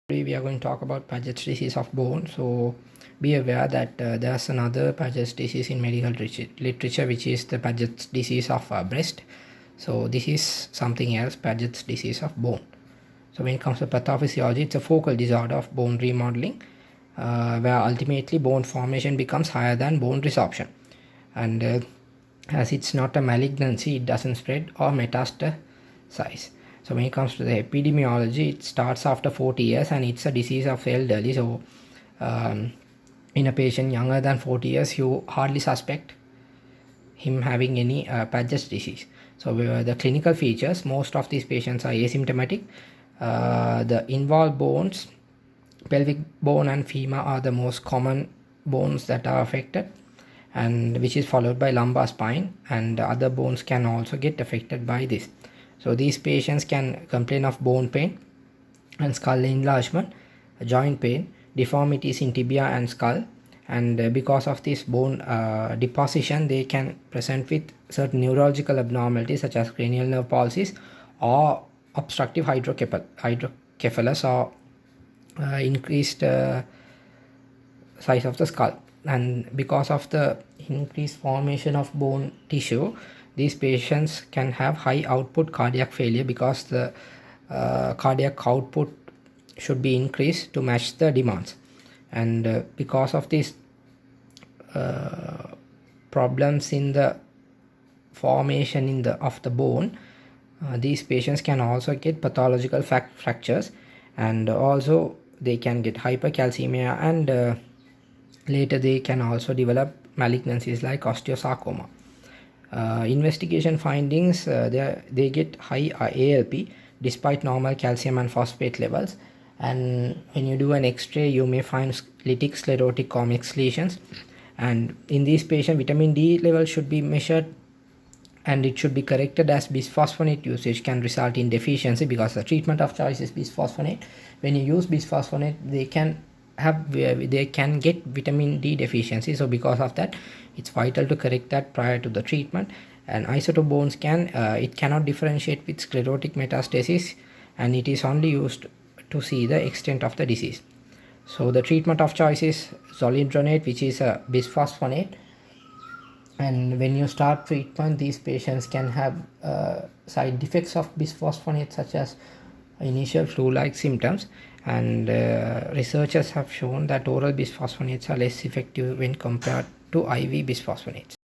Today we are going to talk about Paget's disease of bone. So be aware that there's another Paget's disease in medical literature, which is the Paget's disease of breast. So this is something else, Paget's disease of bone. So when it comes to pathophysiology, it's a focal disorder of bone remodeling, where ultimately bone formation becomes higher than bone resorption. And as it's not a malignancy, it doesn't spread or metastasize. So when it comes to the epidemiology, it starts after 40 years and it's a disease of elderly. So in a patient younger than 40 years, you hardly suspect him having any Paget's disease. So the clinical features, most of these patients are asymptomatic. The involved bones, pelvic bone and femur are the most common bones that are affected, and which is followed by lumbar spine, and other bones can also get affected by this. So these patients can complain of bone pain and skull enlargement, joint pain, deformities in tibia and skull, and because of this bone deposition, they can present with certain neurological abnormalities such as cranial nerve palsies or obstructive hydrocephalus or increased size of the skull. And because of the increased formation of bone tissue, these patients can have high output cardiac failure because the cardiac output should be increased to match the demands. And because of these problems in the formation of the bone, these patients can also get pathological fractures, and also they can get hypercalcemia, and later they can also develop malignancies like osteosarcoma. Investigation findings, they get high ALP despite normal calcium and phosphate levels, and when you do an x-ray you may find lytic sclerotic or mixed lesions, and in these patients vitamin D level should be measured and it should be corrected, as bisphosphonate usage can result in deficiency because the treatment of choice is bisphosphonate. When you use bisphosphonate, they can get vitamin D deficiency. So because of that, it's vital to correct that prior to the treatment. And isotope bone scan, it cannot differentiate with sclerotic metastasis, and it is only used to see the extent of the disease. So the treatment of choice is zoledronate, which is a bisphosphonate. And when you start treatment, these patients can have side effects of bisphosphonate, such as initial flu-like symptoms, and researchers have shown that oral bisphosphonates are less effective when compared to IV bisphosphonates.